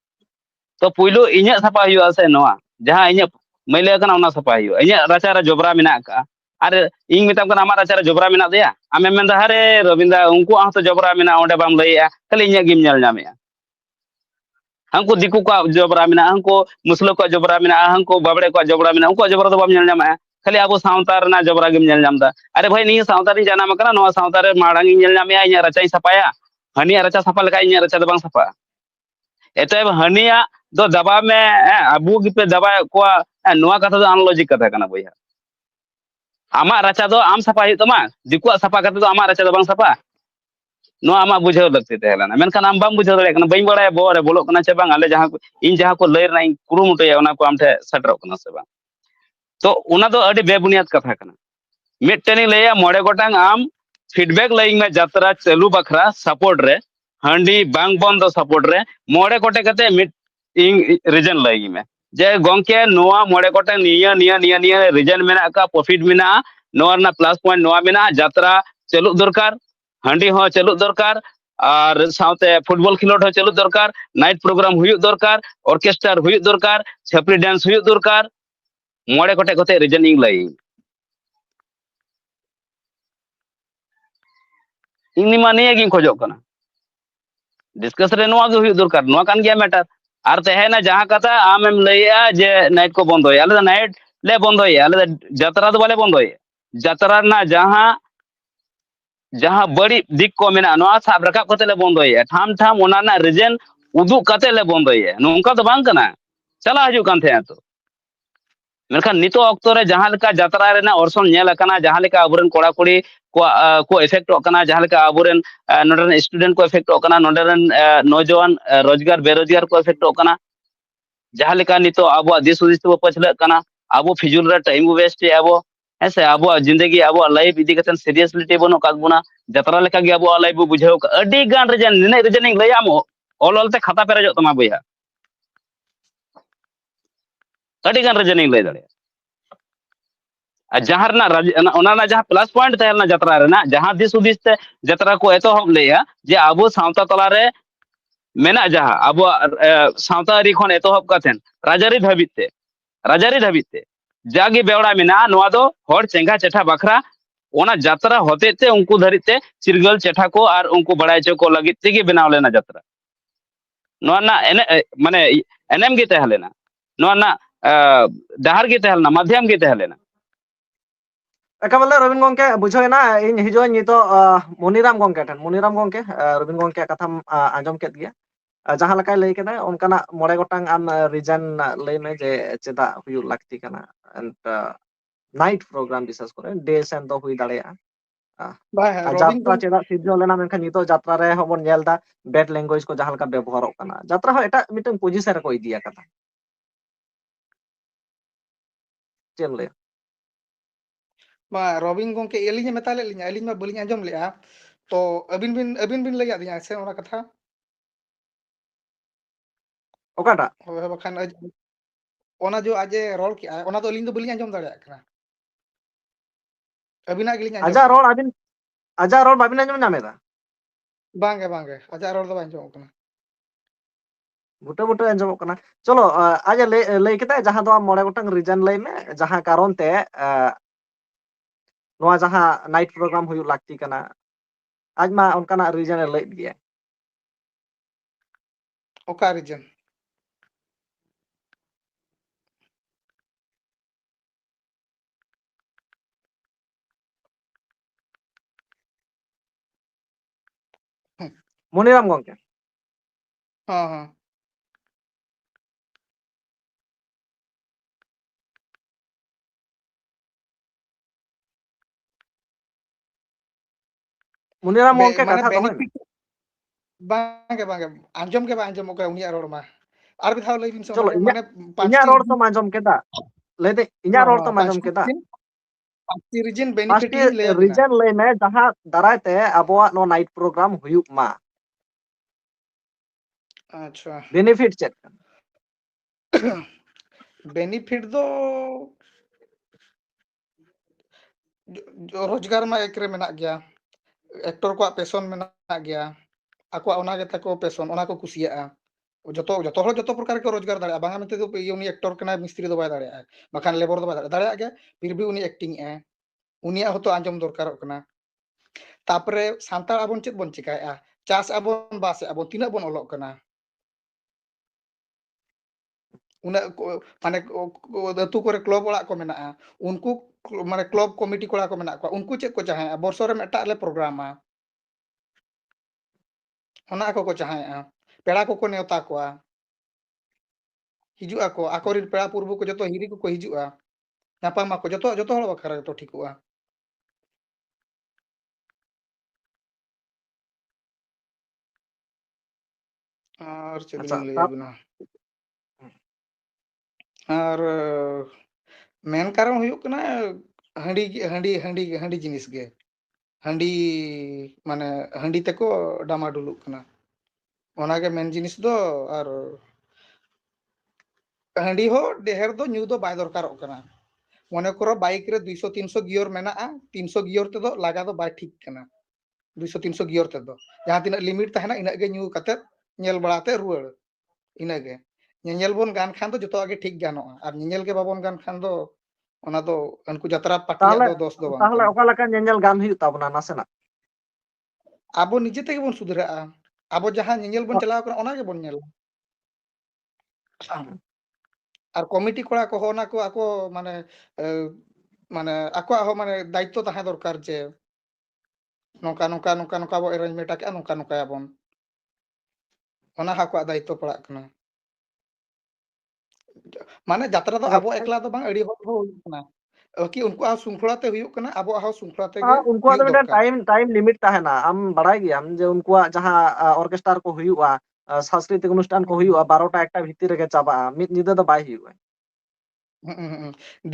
ᱛᱚ ᱯᱩᱭᱞᱩ ᱤᱧᱟᱹᱜ ᱥᱟᱯᱟ ᱦᱩᱭᱩᱜᱼᱟ ᱥᱮ ᱱᱚᱣᱟ ᱡᱟᱦᱟᱸ ᱤᱧᱟᱹᱜ ᱢᱟᱹᱭᱞᱟᱹ ᱠᱟᱱᱟ ᱚᱱᱟ ᱥᱟᱯᱟ ᱦᱩᱭᱩᱜᱼᱟ ᱤᱧᱟᱹᱜ ᱨᱟᱪᱟ ᱨᱮ ᱡᱚᱵᱨᱟ ᱢᱮᱱᱟᱜ ᱠᱟᱜᱼᱟ ᱟᱨ ᱤᱧ ᱢᱮᱛᱟᱢ ᱠᱟᱱᱟ ᱟᱢᱟᱜ ᱨᱟᱪᱟ ᱨᱮ ᱡᱚᱵᱨᱟ ᱢᱮᱱᱟᱜ ᱫᱮᱭᱟ ᱟᱢᱮᱢ ᱢᱮᱱᱫᱟ ᱦᱟᱨᱮ ᱨᱚᱵᱤᱱᱫᱟ ᱩᱱᱠᱩᱣᱟᱜ ᱦᱚᱸᱛᱚ ᱡᱚᱵᱨᱟ ᱢᱮᱱᱟᱜᱼᱟ ᱚᱸᱰᱮ ᱵᱟᱢ ᱞᱟᱹᱭᱮᱜᱼᱟ ᱠᱷᱟᱹᱞᱤ ᱤᱧᱟᱹᱜ ᱜᱮᱢ ᱧᱮᱞ ᱧᱟᱢᱮᱜᱼᱟ ᱦᱟᱹᱱᱠᱩ ᱫᱤᱠᱩ ᱠᱚᱣᱟᱜ ᱡᱚᱵᱨᱟ ᱢᱮᱱᱟᱜᱼᱟ ᱦᱟᱹᱱᱠᱩ ᱢᱩᱥᱞᱟᱹ ᱠᱚᱣᱟᱜ ᱡᱚᱵᱨᱟ ᱢᱮᱱᱟᱜᱼᱟ ᱦᱟᱹᱱᱠᱩ ᱵᱟᱵᱲᱮ ᱠᱚᱣᱟᱜ ᱡᱚᱵᱨᱟ ᱢᱮᱱᱟᱜᱼᱟ ᱩᱱᱠᱩᱣᱟᱜ ᱡᱚᱵᱨᱟ ᱫᱚ ᱵᱟᱢ ᱧᱮᱞ ᱧᱟᱢᱮᱜᱼᱟ खाली अब सावता रना जबरा गेम नेल नामदा अरे भाई नहीं सावता री जाना मकना नो सावता रे माड़ांग नेल नामे इኛ रचाई सपाया हनी रचा सपा लगा इኛ रचा दबांग सपा एतब हनिया दो दबा में अबू पे दबा को नोआ कथा दो अनलॉजिक कथा कना भैया आमा रचा दो आम सपा ही तमा दिकुआ सपा कथा दो आमा रचा दबांग सपा नो आमा बुझाव लगते तहलाना मेनखान आम बाम बुझाव दड़े कना बई बड़ाय बो रे बोलो कना चे बांग आले जहां इन जहां को लय रना कुरु मुटया ओना को आमठे सटरो कना से बांग तो ओना दो अडी बेबुनियाद कथा कना मिटनी लया मोड़े गोटांग आम फीडबैक लइंग में यात्रा चालू बखरा सपोर्ट रे हंडी बांग बंद सपोर्ट रे मोड़े कोटे कते मिट इंग रीजन लइंग में जे गोंके नोआ मोड़े कोटे निया निया निया निया रीजन मेना का प्रॉफिट मेना नोआ ना प्लस पॉइंट नोआ मेना यात्रा चालू दरकार हंडी हो चालू दरकार और साउते फुटबॉल खिलोड हो चालू दरकार नाइट प्रोग्राम हुई दरकार ऑर्केस्ट्रा हुई दरकार छपरी डांस हुई दरकार मोड़े कोटे कोते रीजनिंग लइंग इनी माने गिन खोजो कना डिस्कस रे नोआ गे हुई दरकार नोआ कान गया मैटर और तहेना जहां कथा आमेम लइया जे नाइट को बंद होय आले नाइट ले बंद होय आले जतरा दो बाले बंद होय जतरा ना जहां जहां बड़ी दिक को मेना नोआ साब रखा कते ले बंद होय ठाम ठाम ओना ना रीजन उदु कते ले बंद होय नोंका तो बांग कना चला हजू कान थे तो मेनखान नितो ऑक्टो रे जहां लेका जतरा रे ना ऑर्सन नेल कना जहां लेका अबुरन कोड़ा कुड़ी को इफेक्ट कना जहां लेका अबुरन नोडरन स्टूडेंट को इफेक्ट कना नोडरन नौजवान रोजगार बेरोजगार को इफेक्ट कना जहां लेका नितो आबो दिस उदिस तो पछले कना आबो फिजुल रे टाइम वेस्ट आबो ऐसे आबो जिंदगी आबो लाइफ इदी कतन सीरियसली बनो काबुना जतरा लेका गे आबो लाइफ बुझाव अडी गान रीजन निने रीजनिंग लयाम ऑल ऑल ते खाता पेरेजो तमा बया अडी गान रीजनिंग लय दड़े जहां जहां प्लस पॉइंट तहलना जतरा रेना जहां दिस उदिस ते जतरा को एतो हम लेया जे आबो सावता तला रे मेना जहां आबो सावता री खन एतो हब काथेन राजारी धाबित ते जागे बेवड़ा मेना नोआ दो हर चेंगा चेठा बखरा ओना जतरा होते ते उनको धरिते चिरगल चेठा को और उनको बड़ाई चो को लगित ते बनाव लेना जतरा नोआ ना माने एनएम गे तहलेना नोआ ना डहार गे तहलेना माध्यम गे तहलेना Ekabale Robin gongke bujoy na in hijoy nito Muniram gongke tan Muniram gongke Robin gongke katham anjom ket gya jahan lekai lay kena onkana mole gotang am reason lay me je cheda huyu lakti kana and night program bisas kore day sen do hui dareya Bah, Robin jatra cheda sirjo lena menkan nito jatra re hobon nyel da bad language ko jahan leka ব্যবহারক kana jatra ho eta miteng position ko idiya kata chem lay bah, Robin gongke elinya metale elinya elinya belinya anjom lea तो अबिन बिन लगा दिया ऐसे ओना कथा okata होय बखान ओना जो आज रोल की ओना तो अलिन तो बलिया अंजम दाड़े कना ᱟᱹᱵᱤᱱᱟᱜ ᱜᱮᱞᱤᱧ ᱟᱸᱡᱚᱢ ᱟᱡᱟᱜ ᱨᱚᱲ ᱵᱟᱵᱤᱱ ᱟᱸᱡᱚᱢ ᱧᱟᱢᱮᱫᱟ? ᱵᱟᱝᱜᱮ ᱵᱟᱝᱜᱮ, ᱟᱡᱟᱜ ᱨᱚᱲ ᱫᱚ ᱵᱟᱝ ᱟᱸᱡᱚᱢᱚᱜ ᱠᱟᱱᱟ। ᱵᱩᱴᱟᱹ ᱵᱩᱴᱟᱹ ᱟᱸᱡᱚᱢᱚᱜ ᱠᱟᱱᱟ। ᱪᱚᱞᱚ ᱟᱡ ᱞᱟᱹᱭ ᱠᱮᱫᱟ ᱡᱟᱦᱟᱸ ᱫᱚ ᱟᱢ 6 ᱜᱚᱴᱟᱝ ᱨᱤᱡᱮᱱ ᱞᱟᱹᱭ ᱢᱮ ᱡᱟᱦᱟᱸ ᱠᱟᱨᱚᱱ ᱛᱮ ᱱᱚᱣᱟ ᱡᱟᱦᱟᱸ ᱱᱟᱭᱤᱴ ᱯᱨᱳᱜᱨᱟᱢ ᱦᱩᱭᱩᱜ ᱞᱟᱹᱠᱛᱤ ᱠᱟᱱᱟ। ᱟᱡ ᱢᱟ ᱚᱱᱠᱟᱱᱟᱜ ᱨᱤᱡᱮᱱᱮ ᱞᱟᱹᱭᱮᱫ ᱜᱮᱭᱟ। ᱚᱠᱟ ᱨᱤᱡᱮᱱ? ᱢᱚᱱᱤᱨᱟᱢ ᱜᱚᱝᱠᱮ। ᱦᱚᱸ ᱦᱚᱸ। ᱢᱚᱱᱤᱨᱟᱢ ᱜᱚᱝᱠᱮ ᱢᱟᱱᱮ ᱠᱟᱛᱷᱟ ᱫᱚᱦᱚᱭ ᱢᱮ। ᱵᱮᱱᱤফᱤᱴ ᱵᱟᱝᱜᱮ ᱵᱟᱝᱜᱮ, ᱟᱸᱡᱚᱢ ᱜᱮ ᱵᱟᱝ ᱟᱸᱡᱚᱢᱚᱜ ᱠᱟᱱᱟ ᱩᱱᱤᱭᱟᱜ ᱨᱚᱲ ᱢᱟ। ᱟᱨ ᱢᱤᱫ ᱫᱷᱟᱣ ᱞᱟᱹᱭ ᱵᱤᱱ ᱥᱮ ᱪᱚᱞᱚ ᱚᱱᱟᱜᱮ, ᱢᱟᱱᱮ ᱤᱧᱟᱹᱜ 5ᱴᱤ ᱨᱚᱲ ᱨᱤᱡᱤᱱ। ᱛᱚᱢ ᱟᱸᱡᱚᱢ ᱠᱮᱫᱟ? ᱞᱟᱹᱭᱫᱟᱹᱧ ᱤᱧᱟᱹᱜ ᱦᱚᱸ ᱨᱚᱲ ᱦᱚᱸ ᱛᱚᱢ ᱟᱸᱡᱚᱢ 5ᱴᱤ ᱠᱮᱫᱟ? ᱨᱤᱡᱤᱱ, 5ᱴᱤ ᱨᱤᱡᱤᱱ ᱵᱮᱱᱤফᱤᱴ 5ᱴᱤ ᱞᱤᱧ ᱞᱟᱹᱭ ᱟᱵᱤᱱᱟ। ᱨᱤᱡᱮᱱ ᱞᱟᱹᱭ ᱢᱮ ᱡᱟᱦᱟᱸ ᱫᱟᱨᱟᱭ ᱛᱮ ᱟᱵᱚᱣᱟᱜ ᱱᱚᱣᱟ ᱱᱟᱭᱤᱴ ᱯᱨᱳᱜᱨᱟᱢ ᱦᱩᱭᱩᱜ ᱢᱟ। ᱟᱪᱪᱷᱟ। ᱵᱮᱱᱤফᱤᱴ ᱪᱮᱫ ᱠᱟᱱᱟ? ᱵᱮᱱᱤᱯᱷᱤᱴ ᱫᱚ ᱨᱳᱡᱽᱜᱟᱨ ᱢᱟ ᱮᱠ ᱨᱮ ᱢᱮᱱᱟᱜ ᱜᱮᱭᱟ। ᱮᱠᱴᱚᱨ ᱠᱚᱣᱟᱜ ᱯᱮᱥᱚᱱ ᱢᱮᱱᱟᱜ ᱜᱮᱭᱟ। ᱟᱠᱚᱣᱟᱜ ᱚᱱᱟ ᱜᱮ ᱛᱟᱠᱚ ᱯᱮᱥᱚᱱ, ᱚᱱᱟ ᱠᱚ ᱠᱩᱥᱤᱭᱟᱜᱼᱟ। ᱡᱚᱛᱚ ᱦᱚᱲ ᱡᱚᱛᱚ ᱯᱨᱚᱠᱟᱨ ᱜᱮ ᱨᱳᱡᱽᱜᱟᱨ ᱫᱟᱲᱮᱭᱟᱜᱼᱟ, ᱵᱟᱝᱟ ᱢᱮᱱᱛᱮ ᱫᱚ ᱩᱱᱤ ᱮᱠᱴᱚᱨ ᱠᱟᱱᱟᱭ ᱢᱤᱥᱛᱨᱤ ᱫᱚ ᱵᱟᱭ ᱫᱟᱲᱮᱭᱟᱜᱼᱟ। ᱵᱟᱠᱷᱟᱱ ᱞᱮᱵᱚᱨ ᱫᱚ ᱵᱟᱭ ᱫᱟᱲᱮᱭᱟᱜ ᱜᱮᱭᱟ, ᱯᱷᱤᱨ ᱵᱷᱤ ᱩᱱᱤ ᱮᱠᱴᱤᱝ ᱮᱜᱼᱟᱭ। ᱩᱱᱤᱭᱟᱜ ᱦᱚᱸᱛᱚ ᱟᱸᱡᱚᱢ ᱫᱚᱨᱠᱟᱨᱚᱜ ᱠᱟᱱᱟ। ᱛᱟᱯᱚᱨᱮ ᱥᱟᱱᱛᱟᱲ ᱟᱵᱚᱱ ᱪᱮᱫ ᱵᱚᱱ ᱪᱮᱠᱟᱭᱮᱫᱼᱟ? ᱪᱟᱥ ᱟᱵᱚᱱ, ᱵᱟᱥ ᱟᱵᱚᱱ, ᱛᱤᱱᱟᱹᱜ ᱵᱚᱱ ᱚᱞᱚᱜ ᱠᱟᱱᱟ? ᱩᱱᱟᱹᱜ ᱢᱟᱱᱮ ᱟᱹᱛᱩ ᱠᱚᱨᱮ ᱠᱞᱟᱵᱽ ᱚᱲᱟᱜ ᱠᱚ ᱢᱮᱱᱟᱜᱼᱟ। ᱩᱱᱠᱩ ᱢᱟᱱᱮ ᱠᱞᱟᱵᱽ ᱠᱚᱢᱤᱴᱤ ᱠᱚᱲᱟ ᱠᱚ ᱢᱮᱱᱟᱜ ᱠᱚᱣᱟ, ᱩᱱᱠᱩ ᱪᱮᱫ ᱠᱚ ᱪᱟᱦᱟᱭᱮᱜᱼᱟ? ᱵᱚᱨᱥᱚ ᱨᱮ ᱢᱤᱫᱴᱟᱜ ᱞᱮ ᱯᱨᱳᱜᱨᱟᱢᱟ। ᱚᱱᱟ ᱠᱚᱠᱚ ᱪᱟᱦᱟᱭᱮᱜᱼᱟ। ᱯᱮᱲᱟ ᱠᱚᱠᱚ ᱱᱮᱣᱛᱟ ᱠᱚᱣᱟ। ᱦᱤᱡᱩᱜ ᱟᱠᱚ, ᱟᱠᱚᱨᱮᱱ ᱯᱮᱲᱟ ᱯᱩᱨᱵᱩ ᱠᱚ ᱡᱚᱛᱚ ᱦᱤᱨᱤ ᱠᱚᱠᱚ ᱦᱤᱡᱩᱜᱼᱟ। ᱧᱟᱯᱟᱢ ᱟᱠᱚ, ᱡᱚᱛᱚ ᱦᱚᱲ ᱵᱟᱠᱷᱨᱟ ᱜᱮᱛᱚ ᱴᱷᱤᱠᱚᱜᱼᱟ। ᱟᱨ ᱪᱮᱫ ᱟᱪᱪᱷᱟ ᱞᱤᱧ ᱞᱟᱹᱭ ᱟᱵᱤᱱᱟ? ᱟᱨ ᱢᱮᱱ ᱠᱟᱨᱚᱱ ᱦᱩᱭᱩᱜ ᱠᱟᱱᱟ ᱦᱟᱺᱰᱤ ᱡᱤᱱᱤᱥ ᱜᱮ। ᱦᱟᱺᱰᱤ ᱢᱟᱱᱮ ᱦᱟᱺᱰᱤ ᱛᱮᱠᱚ ᱰᱟᱢᱟᱰᱩᱞᱩᱜ ᱠᱟᱱᱟ। ᱚᱱᱟᱜᱮ ᱢᱮᱱ ᱡᱤᱱᱤᱥ ᱫᱚ। ᱟᱨ ᱦᱟᱺᱰᱤ ᱦᱚᱸ ᱰᱷᱮᱨ ᱫᱚ ᱧᱩ ᱫᱚ ᱵᱟᱭ ᱫᱚᱨᱠᱟᱨᱚᱜ ᱠᱟᱱᱟ। ᱢᱚᱱᱮ ᱠᱚᱨᱚ ᱵᱟᱭᱤᱠ ᱨᱮ 200-300 ᱜᱤᱭᱚᱨ ᱢᱮᱱᱟᱜᱼᱟ, 300 ᱜᱤᱭᱚᱨ ᱛᱮᱫᱚ ᱞᱟᱜᱟ ᱫᱚ ᱵᱟᱭ ᱴᱷᱤᱠ ᱠᱟᱱᱟ। 200-300 ᱜᱤᱭᱚᱨ ᱛᱮᱫᱚ ᱡᱟᱦᱟᱸ ᱛᱤᱱᱟᱹᱜ ᱞᱤᱢᱤᱴ ᱛᱟᱦᱮᱱᱟ ᱤᱱᱟᱹᱜ ᱜᱮ ᱧᱩ ᱠᱟᱛᱮᱫ ᱧᱮᱞ ᱵᱟᱲᱟ ᱠᱟᱛᱮ ᱨᱩᱣᱟᱹᱲ। ᱤᱱᱟᱹᱜᱮ ᱧᱮᱧᱮᱞ ᱵᱚᱱ ᱜᱟᱱ ᱠᱷᱟᱱ ᱫᱚ ᱡᱚᱛᱚᱣᱟᱜ ᱜᱮ ᱴᱷᱤᱠ ᱜᱟᱱᱚᱜᱼᱟ। ᱟᱨ ᱧᱮᱧᱮᱞ ᱜᱮ ᱵᱟᱵᱚᱱ ᱜᱟᱱ ᱠᱷᱟᱱ ᱫᱚ ᱚᱱᱟ ᱫᱚ ᱩᱱᱠᱩ ᱡᱟᱛᱨᱟ ᱯᱟর্টিᱭᱟᱜ ᱛᱟᱦᱚᱞᱮ ᱫᱚ ᱫᱳᱥ ᱫᱚ ᱵᱟᱝ ᱛᱟᱦᱚᱞᱮ ᱠᱟᱱᱟ। ᱚᱠᱟ ᱞᱮᱠᱟ ᱧᱮᱧᱮᱞ ᱜᱟᱱ ᱦᱩᱭᱩᱜ ᱛᱟᱵᱚᱱᱟ ᱱᱟᱥᱮᱱᱟᱜ? ᱟᱵᱚ ᱱᱤᱡᱮ ᱛᱮᱜᱮ ᱵᱚᱱ ᱥᱩᱫᱷᱨᱟᱹᱜᱼᱟ। ᱟᱵᱚ ᱡᱟᱦᱟᱸ ᱧᱮᱧᱮᱞ ᱵᱚᱱ ᱪᱟᱞᱟᱣ ᱠᱟᱱᱟ ᱚᱱᱟ ᱜᱮᱵᱚᱱ ᱧᱮᱞᱟ। ᱟᱨ ᱠᱚᱢᱤᱴᱤ ᱠᱚᱲᱟ ᱠᱚᱦᱚᱸ ᱚᱱᱟ ᱠᱚ ᱟᱠᱚ ᱢᱟᱱᱮ ᱢᱟᱱᱮ ᱟᱠᱚᱣᱟᱜ ᱦᱚᱸ ᱢᱟᱱᱮ ᱫᱟᱭᱤᱛᱛᱚ ᱛᱟᱦᱮᱸ ᱫᱚᱨᱠᱟর ᱡᱮ ᱱᱚᱝᱠᱟ ᱵᱚ ᱮᱨᱮᱧᱡᱽᱢᱮᱱᱴ ᱠᱟᱜᱼᱟ, ᱱᱚᱝᱠᱟᱭᱟᱵᱚᱱ। ᱚᱱᱟ ᱦᱚᱸ ᱟᱠᱚᱣᱟᱜ ᱫᱟᱭᱤᱛᱛᱚ ᱯᱟᱲᱟᱜ ᱠᱟᱱᱟ। ᱢᱟᱱᱮ ᱡᱟᱛᱨᱟ ᱫᱚ ᱟᱵᱚ ᱮᱠᱞᱟ ᱫᱚ ᱵᱟᱝ, ᱟᱹᱰᱤ ᱦᱚᱲ ᱦᱚᱸ ᱦᱩᱭᱩᱜ ᱠᱟᱱᱟ। ᱠᱤ ᱩᱱᱠᱩᱣᱟᱜ ᱦᱚᱸ ᱥᱩᱝᱠᱷᱚᱞᱟ ᱛᱮ ᱦᱩᱭᱩᱜ ᱠᱟᱱᱟ, ᱟᱵᱚᱣᱟᱜ ᱦᱚᱸ ᱥᱩᱝᱠᱷᱚᱞᱟ ᱛᱮᱜᱮ ᱩᱱᱠᱩᱣᱟᱜ ᱫᱚ ᱦᱩᱭᱩᱜ ᱢᱤᱫᱴᱮᱱ ᱫᱚᱨᱠᱟর। ᱴᱟᱭᱤᱢ ᱞᱤᱢᱤᱴ ᱛᱟᱦᱮᱱᱟ। ᱟᱢ ᱵᱟᱲᱟᱭ ᱜᱮᱭᱟᱢ ᱡᱮ ᱩᱱᱠᱩᱣᱟᱜ ᱡᱟᱦᱟᱸ ᱚᱨᱠᱮᱥᱴᱟᱨ ᱠᱚ ᱦᱩᱭᱩᱜᱼᱟ, ᱥᱟংস্কৃতিক ᱚᱱᱩᱥᱴᱷᱟᱱ ᱠᱚ ᱦᱩᱭᱩᱜᱼᱟ, 12টা 1টা ᱵᱷᱤᱛᱤᱨ ᱨᱮᱜᱮ ᱪᱟᱵᱟᱜᱼᱟ। ᱢᱤᱫ ᱧᱤᱫᱟᱹ ᱫᱚ ᱵᱟᱭ ᱦᱩᱭᱩᱜᱼᱟ।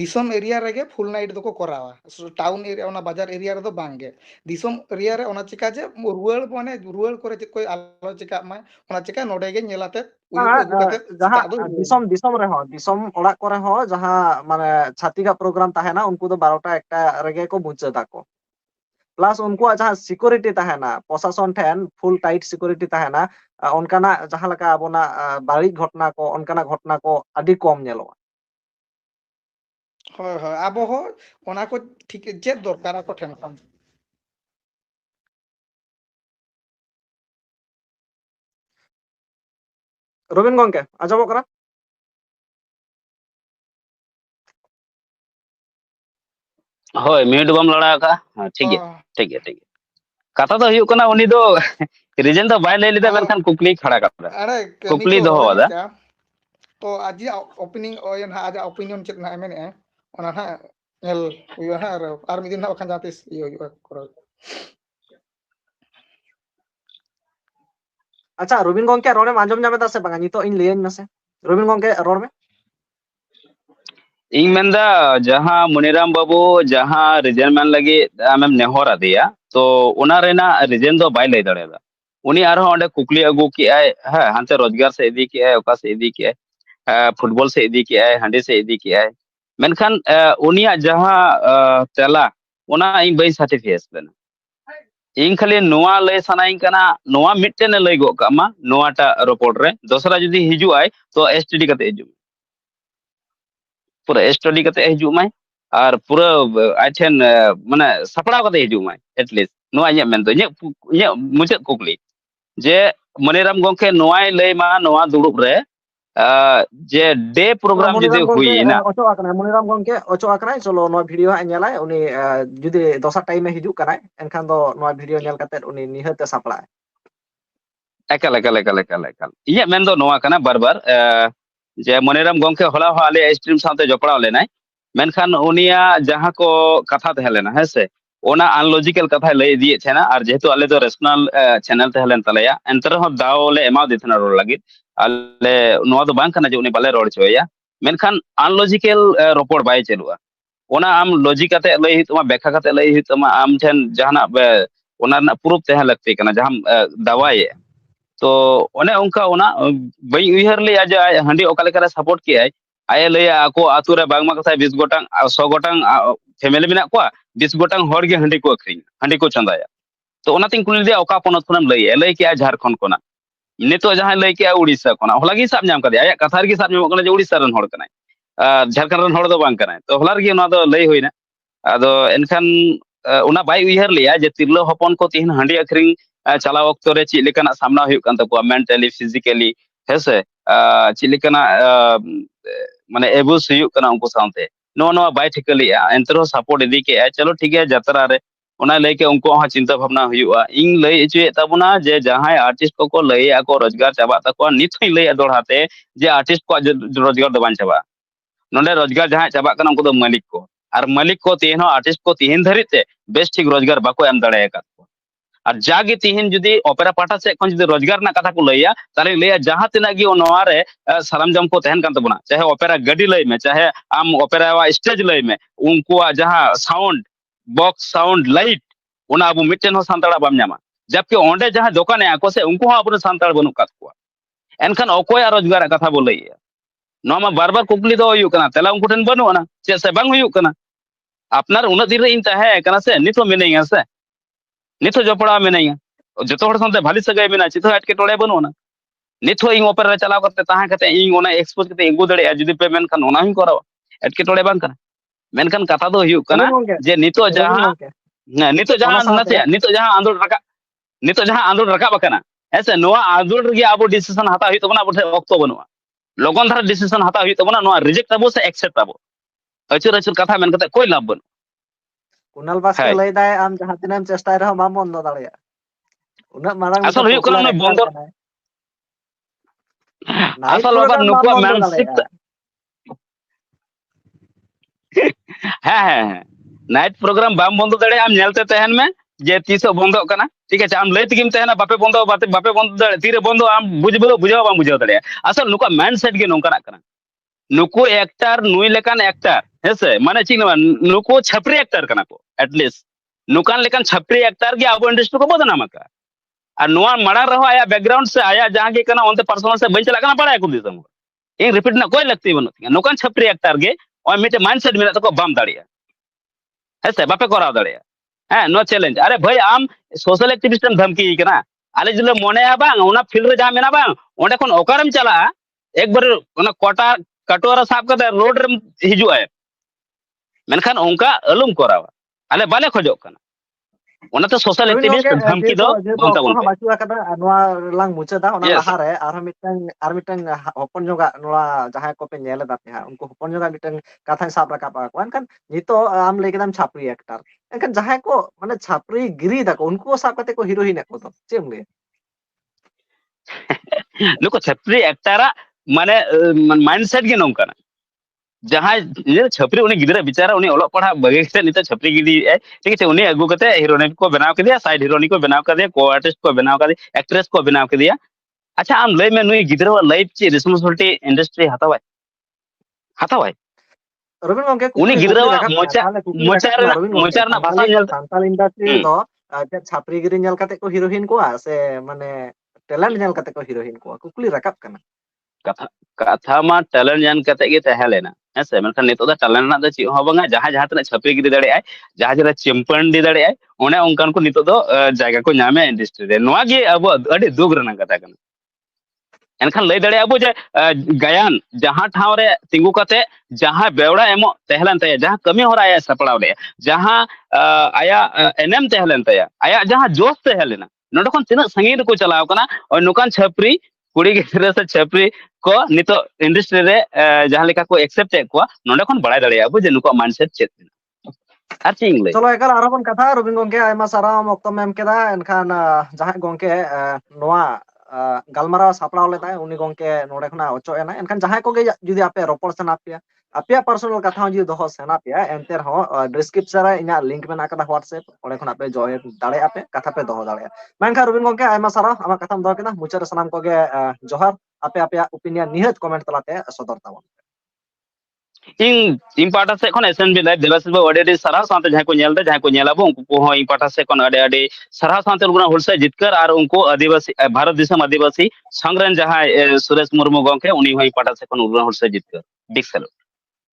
ᱫᱤᱥᱚᱢ ᱮᱨᱤᱭᱟ ᱨᱮᱜᱮ ᱯᱷᱩᱞ ᱱᱟᱭᱤᱴ ᱫᱚᱠᱚ ᱠᱚᱨᱟᱣᱟ। ᱴᱟউন ᱮᱨᱤᱭᱟ ᱚᱱᱟ ᱵᱟᱡᱟর ᱮᱨᱤᱭᱟ ᱨᱮᱫᱚ ᱵᱟᱝᱜᱮ। ᱫᱤᱥᱚᱢ ᱮᱨᱤᱭᱟ ᱨᱮ ᱚᱱᱟ ᱪᱤᱠᱟ ᱡᱮ ᱨᱩᱣᱟᱹᱲ ᱢᱟᱱᱮ ᱨᱩᱣᱟᱹᱲ ᱠᱚᱨᱮ ᱪᱮᱫ ᱠᱚ ᱟᱞᱚ ᱪᱤᱠᱟᱜ ᱢᱟ, ᱚᱱᱟ ᱪᱤᱠᱟ ᱱᱚᱰᱮ ᱜᱮ ᱧᱮᱞ ᱟᱛᱮᱫ ᱩᱭᱩ ᱠᱚ ᱟᱹᱜᱩ ᱠᱟᱛᱮᱫ ᱡᱟᱦᱟᱸ ᱥᱮᱛᱟᱜ ᱫᱚ ᱨᱩᱣᱟᱹᱲ। ᱫᱤᱥᱚᱢ ᱨᱮᱦᱚᱸ, ᱫᱤᱥᱚᱢ ᱚᱲᱟᱜ ᱠᱚᱨᱮ ᱦᱚᱸ ᱡᱟᱦᱟᱸ ᱢᱟᱱᱮ ᱪᱷᱟᱹᱛᱤᱠᱟᱜ ᱯᱨᱳᱜᱨᱟᱢ ᱛᱟᱦᱮᱱᱟ, ᱩᱱᱠᱩ ᱫᱚ 12টা 1টা ᱨᱮᱜᱮ ᱠᱚ ᱢᱩᱪᱟᱹᱫᱟᱠᱚ। ᱯᱞᱟᱥ ᱩᱱᱠᱩᱣᱟᱜ ᱡᱟᱦᱟᱸ ᱥᱤᱠᱩᱨᱤᱴᱤ ᱛᱟᱦᱮᱱᱟ, ᱯᱨᱚᱥᱟᱥᱚᱱ ᱴᱷᱮᱱ ᱯᱷᱩᱞ ᱴᱟᱭᱤᱴ ᱥᱤᱠᱩᱨᱤᱴᱤ ᱛᱟᱦᱮᱱᱟ। ᱚᱱᱠᱟᱱᱟᱜ ᱡᱟᱦᱟᱸ ᱞᱮᱠᱟ ᱟᱵᱚᱱᱟᱜ ᱵᱟᱹᱲᱤᱡ ᱜᱷᱚᱴᱚᱱᱟ ᱠᱚ, ᱚᱱᱠᱟᱱᱟᱜ ᱜᱷᱚᱴᱚᱱᱟ ᱠᱚ ᱟᱹᱰᱤ ᱠᱚᱢ ᱧᱮᱞᱚᱜᱼᱟ। ᱦᱳᱭ ᱦᱳᱭ, ᱟᱵᱚ ᱦᱚᱸ ᱚᱱᱟ ᱠᱚ ᱴᱷᱤᱠ ᱪᱮᱫ ᱫᱚᱨᱠᱟর ᱟᱠᱚ ᱴᱷᱮᱱ ᱠᱷᱚᱱ। ᱨᱚᱵᱤᱱ ᱜᱚᱝᱠᱮ ᱟᱸᱡᱚᱢᱚᱜ ᱠᱟᱱᱟ? ᱦᱳᱭ, ᱢᱤᱭᱩᱴ ᱵᱟᱢ ᱞᱟᱲᱟᱣ ᱠᱟᱜᱼᱟ? ᱴᱷᱤᱠ ᱚ ᱜᱮᱭᱟ ᱴᱷᱤᱠ ᱜᱮᱭᱟ ᱴᱷᱤᱠ ᱜᱮᱭᱟ। ᱠᱟᱛᱷᱟ ᱫᱚ ᱦᱩᱭᱩᱜ ᱠᱟᱱᱟ, ᱩᱱᱤ ᱫᱚ ᱨᱤᱡᱮᱱ ᱫᱚ ᱵᱟᱭ ᱞᱟᱹᱭ ᱞᱮᱫᱟ, ᱢᱮᱱᱠᱷᱟᱱ ᱠᱩᱠᱞᱤᱭ ᱠᱷᱟᱲᱟ ᱠᱟᱫᱟ, ᱟᱲᱮ ᱠᱟᱹᱢᱤ ᱠᱩᱠᱞᱤᱭ ᱠᱚ ᱫᱚᱦᱚ ᱨᱚᱵᱤᱱ ᱟᱫᱟ। ᱜᱚᱝᱠᱮ ᱛᱚ ᱟᱡᱟᱜ ᱟᱡᱟᱜ ᱚᱯᱤᱱᱤᱭᱚᱱ ᱪᱮᱫ ᱱᱟᱦᱟᱜ ᱢᱮᱱᱮᱫᱼᱟ, ᱚᱱᱟ ᱱᱟᱦᱟᱜ ᱧᱮᱞ ᱦᱩᱭᱩᱜᱼᱟ ᱦᱟᱸᱜ। ᱟᱨ ᱢᱤᱫ ᱫᱤᱱ ᱦᱟᱸᱜ ᱵᱟᱠᱷᱟᱱ ᱡᱟᱦᱟᱸ ᱛᱤᱥ ᱤᱭᱟᱹ ᱦᱩᱭᱩᱜᱼᱟ ᱠᱚᱨᱟᱣ। ᱟᱪᱪᱷᱟ, ᱨᱚᱵᱤᱱ ᱜᱚᱝᱠᱮ ᱨᱚᱲᱮᱢ ᱟᱸᱡᱚᱢ ᱧᱟᱢᱮᱫᱟ ᱥᱮ ᱵᱟᱝᱟ? ᱱᱤᱛᱚᱜ ᱤᱧ ᱞᱟᱹᱭᱟᱹᱧ ᱢᱮᱥᱮ, ᱨᱚᱵᱤᱱ ᱜᱚᱝᱠᱮ ᱨᱚᱲ ᱢᱮ। ᱤᱧ ᱢᱮᱱᱫᱟ, ᱡᱟᱦᱟᱸ ᱢᱚᱱᱤᱨᱟᱢ ᱵᱟᱹᱵᱩ ᱡᱟᱦᱟᱸ ᱨᱤᱡᱮᱱ ᱢᱮᱱ ᱞᱟᱹᱜᱤᱫ ᱟᱢᱮᱢ ᱱᱮᱦᱚᱨ ᱟᱫᱮᱭᱟ, ᱛᱚ ᱚᱱᱟ ᱨᱮᱱᱟᱜ ᱨᱤᱡᱮᱱ ᱫᱚ ᱵᱟᱭ ᱞᱟᱹᱭ ᱫᱟᱲᱮᱭᱟᱫᱟ। ᱩᱱᱤ ᱟᱨᱦᱚᱸ ᱚᱸᱰᱮ ᱠᱩᱠᱞᱤ ᱟᱹᱜᱩ ᱠᱮᱜᱼᱟᱭ, ᱦᱮᱸ, ᱦᱟᱱᱛᱮ ᱨᱳᱡᱽᱜᱟᱨ ᱥᱮᱫ ᱤᱫᱤ ᱠᱮᱜᱼᱟᱭ, ᱚᱠᱟ ᱥᱮᱫ ᱤᱫᱤ ᱠᱮᱜᱼᱟᱭ, ᱯᱷᱩᱴᱵᱚᱞ ᱥᱮᱫ ᱤᱫᱤ ᱠᱮᱜᱼᱟᱭ, ᱦᱟᱺᱰᱤ ᱥᱮᱫ ᱤᱫᱤ ᱠᱮᱜᱼᱟᱭ। ᱢᱮᱱᱠᱷᱟᱱ ᱩᱱᱤᱭᱟᱜ ᱡᱟᱦᱟᱸ ᱛᱮᱞᱟ ona ᱤᱧ ᱵᱟᱹᱧ ᱥᱟᱨᱴᱤᱯᱷᱟᱭ ᱞᱮᱱᱟ ᱤᱧ ᱠᱷᱟᱹᱞᱤ ᱱᱚᱣᱟ ᱞᱟᱹᱭ ᱥᱟᱱᱟᱧ ᱠᱟᱱᱟ ᱱᱚᱣᱟ ᱢᱤᱫᱴᱮᱱ ᱞᱟᱹᱭ ᱜᱚᱜ ᱠᱟᱜ ᱢᱟ ᱱᱚᱣᱟᱴᱟᱜ ᱨᱚᱯᱚᱲ ᱨᱮ ᱫᱚᱥᱨᱟ ᱡᱩᱫᱤ ᱦᱤᱡᱩᱜ ᱟᱭ ᱛᱚ ᱮᱥᱴᱤᱰᱤ ᱠᱟᱛᱮ ᱦᱤᱡᱩᱜ पूरा स्टडी करते हिजू माय और पूरा आई ठेन माने सपड़ाव करते हिजू माय एटलिस्ट नोआ इᱧ मेन दो इᱧ मुचाद कुकली जे मनीराम गोंके नोआय लay मा नोआ दुड़ुब रे जे डे प्रोग्राम जुदी মনিরাম গংকে हुई ना অচো আকানায় মনিরাম গংকে অচো আকানায় চলো নোয়া ভিডিও হাই ñেলায় উনি যদি দসার টাইমে হিজুক কানায় এনখান দো নোয়া ভিডিও ñেল কাতেত উনি নিহতে সাপড়ায় एकाल एकाल एकाल एकाल एकाल इᱧ मेन दो नोआ कना बार बार जे मनीराम गोंके होला हो आले स्ट्रीम साथे जपड़ाव लेनाय मेनखान उनिया जहां को कथा तहे लेना है से ओना अनलॉजिकल कथा लay दिए छेना और जेहेतु आले दो रेशनल चैनल तहे लेन तलेया एंतर हो दाव ले एमा दिथना रोड लागित आले नोआ दो बांग कना जे उनी बाले रोड चोया मेनखान अनलॉजिकल रोपड़ बाय चलुआ ओना आम लॉजिक काते लay हितमा व्याख्या काते लay हितमा आम ठेन जहाना ओना ना प्रूफ तहे लगते कना जहां दावाए तो ओने उनका ओना बई उइहर ले आज हंडी ओकाले करे सपोर्ट किया आय लय आको आतु रे बांगमा कथा 20 गोटांग 100 गोटांग फैमिली मेना को 20 गोटांग हर गे हंडी को अखरिंग हंडी को चंदाया तो ओना तिन कुली दे ओका पनत खनम लय के झारखंड कोना नितो जहां लय के उड़ीसा कोना होला गी साब नाम कदे आय कथा रे साब नाम कोना जे उड़ीसा रन हड़ कनाय झारखंड रन हड़ दो बांग कनाय तो होला रे ना दो लय होइना आदो एनखान ओना बाय उइहर लिया जे तिरलो हपन को तिन हंडी अखरिंग चलाव वक्त रे ची लेकाना सामना हुई कान तको मेंटली फिजिकली हेसे ची लेकाना माने एबुस हुई काना उनको सामते नो नो बाय ठिकलिया एंतरो सपोर्ट इदी के चलो ठीक है यात्रा रे ओना लय के उनको हा चिंता भावना हुआ इन लय इचुए तबना जे जहां आर्टिस्ट को लय आको रोजगार चाबा तको नित ही लय दोड़ाते जे आर्टिस्ट को रोजगार दबान चाबा नोंडे रोजगार जहां चाबा काना उनको मालिक को और मालिक को तीन आर्टिस्ट को तीन धरिते बेस ठीक रोजगार बाको एम दड़े का और जागे तीन जुदी ओपेरा पाटा से खन जुदी रोजगार ना कथा को लैया ताले लैया जहां तिना गी ओनवा रे सरमजाम को तहन कान तबना चाहे ओपेरा गडी लय में चाहे आम ओपेरा वा स्टेज लय में उनको जहां साउंड बॉक्स साउंड लाइट ओना अबु मिटेन हो सांतड़ा बाम न्यामा जबकि ओंडे जहां दुकान है आको से उनको हो अबु सांतड़ बनु कात को एनखान ओकोय रोजगार कथा बोल लैया नोमा बार बार कुकली दो हुई कना तेला उनको ठन बनु ना चे से बांग हुई कना अपनार उना दिन रे इन तहे कना से नितो मिनेया से नितो जपड़ा मिनेया जतो हर साथे भाली सगाई मेना चितो अटके टोड़े बनु ना नितो इन ओपेरा चलाव करते ताहा कते इन ओना एक्सपोज कते इंगो दड़े जुदी पे मेन खान ओना ही करावा अटके टोड़े बांग कना मेनखान कथा दो हुई कना जे नितो जहां नते नितो जहां आंदोलन रकाब कना ऐसे नोआ आंदोलन रे आबो डिसीजन हता हुई तबना बठे वक्त बनुआ लगन धारा डिसीजन हता हुई तबना नोआ रिजेक्ट आबो से एक्सेप्ट आबो अचुर अचुर कथा मेन कते कोई लाभ बनु कुणाल बास्के लय दाय आम जहां तिनाम चेष्टा रहो माम बंद दाड़िया उना मारांग असल हुई कना न बंद असल बार नुको मानसिक है नाइट प्रोग्राम बाम बंद दाड़े आम नेलते तहन में जे तीसो बंदो कना ठीक है आम लय तिगिम तहना बापे बंद दाड़े तीरे बंदो आम बुझाव बाम बुझाव दाड़े असल नुको माइंडसेट गे नोंकाना कना नुको एक्टर नुई लेकान एक्टर हेसे माने चिनवा नुको छपरी एक्टर कना को एटलीस्ट नुकान लेकान छपरी एक्टर गे अब इंडस्ट्री को बदनाम का और नोआ मड़ा रहो आया बैकग्राउंड से आया जहां के कना ओनते पर्सनल से बन चला कना पड़ा को दिसम इन रिपीट ना कोई लगती बनु नुकान छपरी एक्टर गे और मिटे माइंडसेट मेना तको बाम दाड़िया हेसे बापे कराव दाड़िया हां नो चैलेंज अरे भाई आम सोशल एक्टिविस्ट धमकी कना आले जिले मोनेया बांग ओना फील्ड रे जहां मेना बांग ओंडे कोन ओकारम चला एक बार ओना कोटा कटोरा साफ करते रोड रे हिजु आए मेनखान उनका अलुम करावा आले बाले खोजो कना ओनाते सोशल एक्टिविस्ट धमकी दो बनता बन बाचुआ कदा नोआ लांग मुचादा ओना लहा रे आर मिटन हपन जोगा नोआ जहां को पे नेले दाते हा उनको हपन जोगा मिटन कथा साब रखा पा को एनखान नितो आम लेकेदाम छापरी एक्टर एनखान जहां को माने छापरी गिरी दाको उनको साब कते को हीरोइन को तो चेम ले नुको छपरी एक्टरा माने माइंडसेट गे नोंकाना जहां ये छपरी उनी गिदरा बिचारा उनी ओलो पढ़ा बगे से नित छपरी गिदी ठीक है उनी अगु कते हीरोइन को बनाव के दिया साइड हीरोइन को बनाव कर दिया को आर्टिस्ट को बनाव कर दिया एक्ट्रेस को बनाव के दिया अच्छा आम लय में नुई गिदरा लाइफ ची रिस्पांसिबिलिटी इंडस्ट्री हतावाय रबिन गंके उनी गिदरा मोचार ना भाषा जल सांताल इंडस्ट्री दो जे छापरी गिरी नेल कते को हीरोइन को से माने टैलेंट नेल कते को हीरोइन को कुकली रकाब कना कथा कथा मा टैलेंट जान कते गे तहे लेना हेसे मेनखान नितो दा टैलेंट ना दा ची हो बांगा जहां जहां तना छापरी गिरी दाड़े आय जहां जहां चैंपियन दी दाड़े आय ओने उनकान को नितो दो जायगा को नामे इंडस्ट्री रे नोआ गे अब अडी दुग रना कथा कना एनखान लय दाड़े अब जे गायन जहां ठाव रे तिंगु कते जहां बेवड़ा एमो तहलन तय जहां कमी हो रहा है सपड़ाव ले जहां आया एनएम तहलन तय आया जहां जोश तहलेना नोडे खन तिना संगीत को चलाव कना और नुकान छपरी कुड़ी गिद्रा से छपरी को नितो इंडस्ट्री रे जहां लेका को एक्सेप्ट को नोडे खन बड़ाय दाड़े अब जे नुको माइंडसेट चेत आर चिंग ले चलो एकर आरो बन कथा रबिन गंके आयमा सारा मक्तो मेम केदा एनखान जहां गंके नोआ गालमारा सापड़ाव लेता उनी गंके नोडे खना ओचो एना एनखान जहां को गे जुदी आपे रोपड़ सना पे आपे पर्सनल कथा जुदी दोहो सेना पे एंते हो डिस्क्रिप्शन रे इना लिंक मेना कदा व्हाट्सएप ओले खना पे जॉइन दाड़े आपे कथा पे दोहो दाड़े मेनखा रबिन गंके आयमा सारा आमा कथाम दो केदा मुचारे सनाम को गे जोहार आपे आपे ओपिनियन निहत कमेंट तलाते सदर ताबन इन पाटा से खन एसएनबी लाइव देवासिस बा अडे सारा साथे जहां को नेल दे जहां को नेलाबो उनको को हो इन पाटा से खन अडे अडे सारा साथे उगना हुलसे जितकर और उनको आदिवासी भारत दिसम आदिवासी संग्रहण जहां सुरेश मुर्मू गंके उनी हो इन पाटा से खन उगना हुलसे जितकर बिग सैल्यूट